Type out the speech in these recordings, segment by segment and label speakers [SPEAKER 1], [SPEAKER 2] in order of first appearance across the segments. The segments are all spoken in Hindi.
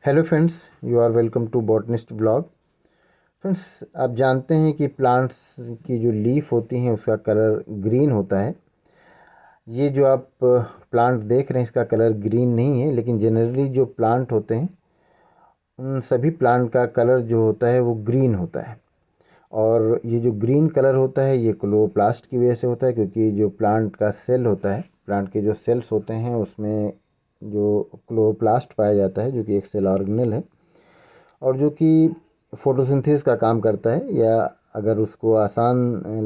[SPEAKER 1] Hello friends, you are welcome to botanist blog. Friends, आप जानते हैं कि प्लांट्स की जो लीफ होती हैं उसका कलर ग्रीन होता है। ये जो आप प्लांट देख रहे हैं इसका कलर ग्रीन नहीं है, लेकिन जनरली जो प्लांट होते हैं उन सभी प्लांट का कलर जो होता है वो ग्रीन होता है। और ये जो ग्रीन कलर होता है ये क्लोरोप्लास्ट की वजह से होता है, क्योंकि जो प्लांट का सेल होता है, प्लांट के जो सेल्स होते हैं उसमें जो क्लोरोप्लास्ट पाया जाता है जो कि एक सेल ऑर्गेनेल है और जो कि फोटोसिंथेसिस का काम करता है, या अगर उसको आसान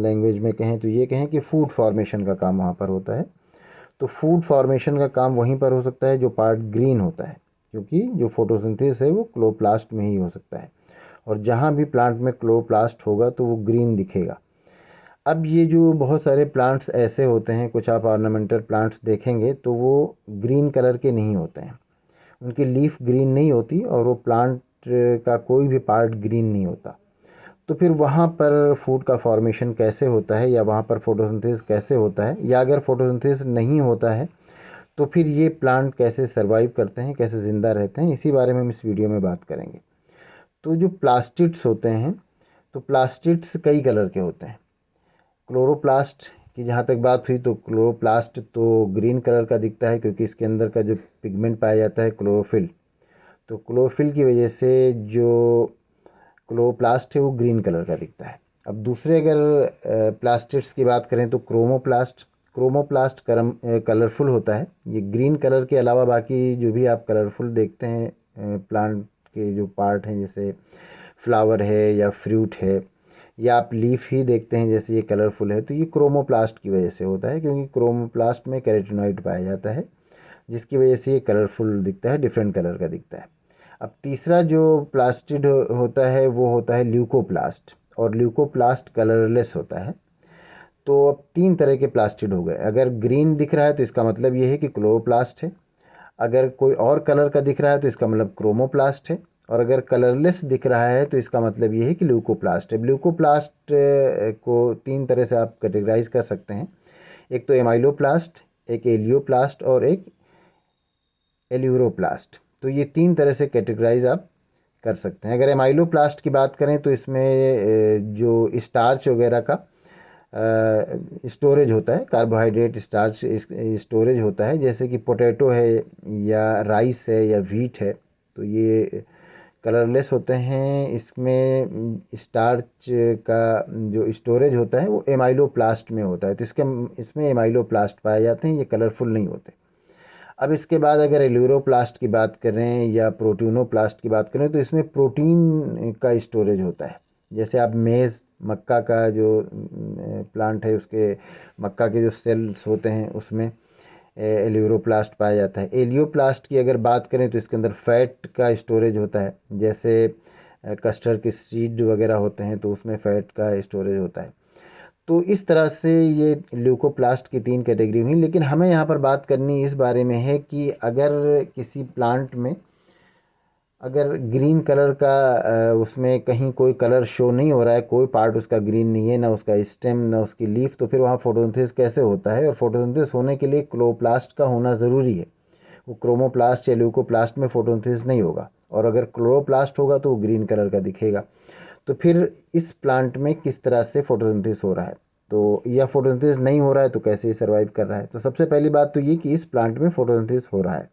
[SPEAKER 1] लैंग्वेज में कहें तो ये कहें कि फूड फॉर्मेशन का काम वहाँ पर होता है। तो फूड फॉर्मेशन का काम वहीं पर हो सकता है जो पार्ट ग्रीन होता है, क्योंकि जो फोटोसिंथेसिस है वो क्लोरोप्लास्ट में ही हो सकता है। और जहाँ भी प्लांट में क्लोरोप्लास्ट होगा तो वो ग्रीन दिखेगा। अब ये जो बहुत सारे प्लांट्स ऐसे होते हैं, कुछ आप ऑर्नामेंटल प्लांट्स देखेंगे तो वो ग्रीन कलर के नहीं होते हैं, उनकी लीफ ग्रीन नहीं होती और वो प्लांट का कोई भी पार्ट ग्रीन नहीं होता। तो फिर वहाँ पर फूड का फॉर्मेशन कैसे होता है, या वहाँ पर फोटोसिंथेसिस कैसे होता है, या अगर फोटोसिंथेसिस नहीं होता है तो फिर ये प्लांट कैसे सरवाइव करते हैं, कैसे ज़िंदा रहते हैं, इसी बारे में हम इस वीडियो में बात करेंगे। तो जो प्लास्टिड्स होते हैं, तो प्लास्टिड्स कई कलर के होते हैं। क्लोरोप्लास्ट की जहाँ तक बात हुई तो क्लोरोप्लास्ट तो ग्रीन कलर का दिखता है, क्योंकि इसके अंदर का जो पिगमेंट पाया जाता है क्लोरोफिल, तो क्लोरोफिल की वजह से जो क्लोरोप्लास्ट है वो ग्रीन कलर का दिखता है। अब दूसरे अगर प्लास्टिड्स की बात करें तो क्रोमोप्लास्ट कलरफुल होता है। ये ग्रीन कलर के अलावा बाकी जो भी आप कलरफुल देखते हैं प्लांट के जो पार्ट हैं, जैसे फ्लावर है या फ्रूट है, या आप लीफ ही देखते हैं जैसे ये कलरफुल है, तो ये क्रोमोप्लास्ट की वजह से होता है, क्योंकि क्रोमोप्लास्ट में कैरोटीनॉइड पाया जाता है जिसकी वजह से ये कलरफुल दिखता है, डिफरेंट कलर का दिखता है। अब तीसरा जो प्लास्टिड होता है वो होता है ल्यूकोप्लास्ट, और ल्यूकोप्लास्ट कलरलेस होता है। तो अब तीन तरह के प्लास्टिड हो गए। अगर ग्रीन दिख रहा है तो इसका मतलब ये है कि क्लोरोप्लास्ट है, अगर कोई और कलर का दिख रहा है तो इसका मतलब क्रोमोप्लास्ट है, और अगर कलरलेस दिख रहा है तो इसका मतलब ये है कि ल्यूकोप्लास्ट है। ल्यूकोप्लास्ट को तीन तरह से आप कैटेगराइज कर सकते हैं। एक तो एमाइलोप्लास्ट, एक एलियोप्लास्ट और एक एल्यूरोप्लास्ट। तो ये तीन तरह से कैटेगराइज आप कर सकते हैं। अगर एमाइलोप्लास्ट की बात करें तो इसमें जो स्टार्च वगैरह का स्टोरेज होता है, कार्बोहाइड्रेट स्टार्च स्टोरेज होता है, जैसे कि पोटैटो है या राइस है या व्हीट है, तो ये कलरलेस होते हैं। इसमें स्टार्च का जो स्टोरेज होता है वो एमाइलोप्लास्ट में होता है, तो इसमें एमाइलोप्लास्ट पाए जाते हैं, ये कलरफुल नहीं होते। अब इसके बाद अगर एल्यूरोप्लास्ट की बात करें या प्रोटीनोप्लास्ट की बात करें तो इसमें प्रोटीन का स्टोरेज होता है। जैसे आप मेज़, मक्का का जो प्लांट है उसके मक्का के जो सेल्स होते हैं उसमें एल्यूरोप्लास्ट पाया जाता है। एलियोप्लास्ट की अगर बात करें तो इसके अंदर फैट का स्टोरेज होता है, जैसे कस्टर्ड के सीड वगैरह होते हैं तो उसमें फैट का स्टोरेज होता है। तो इस तरह से ये ल्यूकोप्लास्ट की तीन कैटेगरी हुई, लेकिन हमें यहाँ पर बात करनी इस बारे में है कि अगर किसी प्लांट में अगर ग्रीन कलर का उसमें कहीं कोई कलर शो नहीं हो रहा है, कोई पार्ट उसका ग्रीन नहीं है, ना उसका स्टेम ना उसकी लीफ, तो फिर वहाँ फोटोसिंथेसिस कैसे होता है? और फोटोसिंथेसिस होने के लिए क्लोरोप्लास्ट का होना ज़रूरी है। वो क्रोमोप्लास्ट या ल्यूकोप्लास्ट में फोटोसिंथेसिस नहीं होगा, और अगर क्लोरोप्लास्ट होगा तो वो ग्रीन कलर का दिखेगा। तो फिर इस प्लांट में किस तरह से फोटोसिंथेसिस हो रहा है, तो या फोटोसिंथेसिस नहीं हो रहा है तो कैसे ये सर्वाइव कर रहा है? तो सबसे पहली बात तो ये कि इस प्लांट में फोटोसिंथेसिस हो रहा है,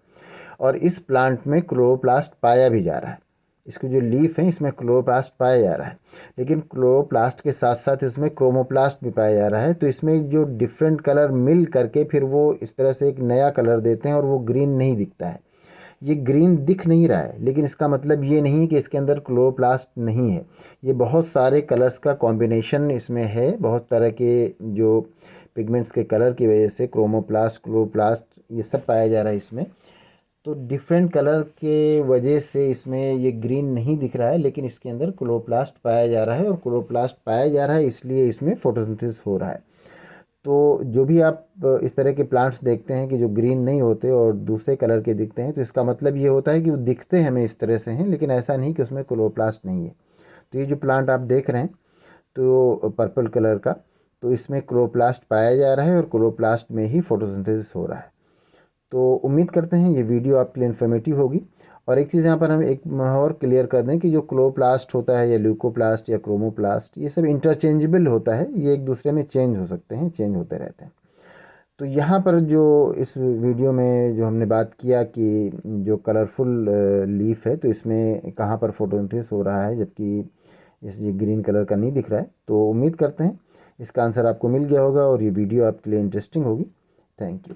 [SPEAKER 1] और इस प्लांट में क्लोरोप्लास्ट पाया भी जा रहा है। इसकी जो लीफ है इसमें क्लोरोप्लास्ट पाया जा रहा है, लेकिन क्लोरोप्लास्ट के साथ साथ इसमें क्रोमोप्लास्ट भी पाया जा रहा है। तो इसमें जो डिफरेंट कलर मिल करके फिर वो इस तरह से एक नया कलर देते हैं, और वो ग्रीन नहीं दिखता है। ये ग्रीन दिख नहीं रहा है, लेकिन इसका मतलब ये नहीं कि इसके अंदर क्लोरोप्लास्ट नहीं है। ये बहुत सारे कलर्स का कॉम्बिनेशन इसमें है, बहुत तरह के जो पिगमेंट्स के कलर की वजह से क्रोमोप्लास्ट, क्लोरोप्लास्ट ये सब पाया जा रहा है इसमें। तो डिफरेंट कलर के वजह से इसमें ये ग्रीन नहीं दिख रहा है, लेकिन इसके अंदर क्लोरोप्लास्ट पाया जा रहा है, और क्लोरोप्लास्ट पाया जा रहा है इसलिए इसमें फोटोसिंथेसिस हो रहा है। तो जो भी आप इस तरह के प्लांट्स देखते हैं कि जो ग्रीन नहीं होते और दूसरे कलर के दिखते हैं, तो इसका मतलब ये होता है कि वो दिखते हमें इस तरह से हैं, लेकिन ऐसा नहीं कि उसमें क्लोरोप्लास्ट नहीं है। तो ये जो प्लांट आप देख रहे हैं तो पर्पल कलर का, तो इसमें क्लोरोप्लास्ट पाया जा रहा है, और क्लोरोप्लास्ट में ही फोटोसिंथेसिस हो रहा है। तो उम्मीद करते हैं ये वीडियो आपके लिए इन्फॉर्मेटिव होगी, और एक चीज़ यहाँ पर हम एक और क्लियर कर दें कि जो क्लोरोप्लास्ट होता है या ल्यूकोप्लास्ट या क्रोमोप्लास्ट, ये सब इंटरचेंजेबल होता है, ये एक दूसरे में चेंज हो सकते हैं, चेंज होते रहते हैं। तो यहाँ पर जो इस वीडियो में जो हमने बात किया कि जो कलरफुल लीफ है, तो इसमें कहाँ पर फोटोसिंथेसिस हो रहा है जबकि ये ग्रीन कलर का नहीं दिख रहा है। तो उम्मीद करते हैं इसका आंसर आपको मिल गया होगा और ये वीडियो आपके लिए इंटरेस्टिंग होगी। Thank you.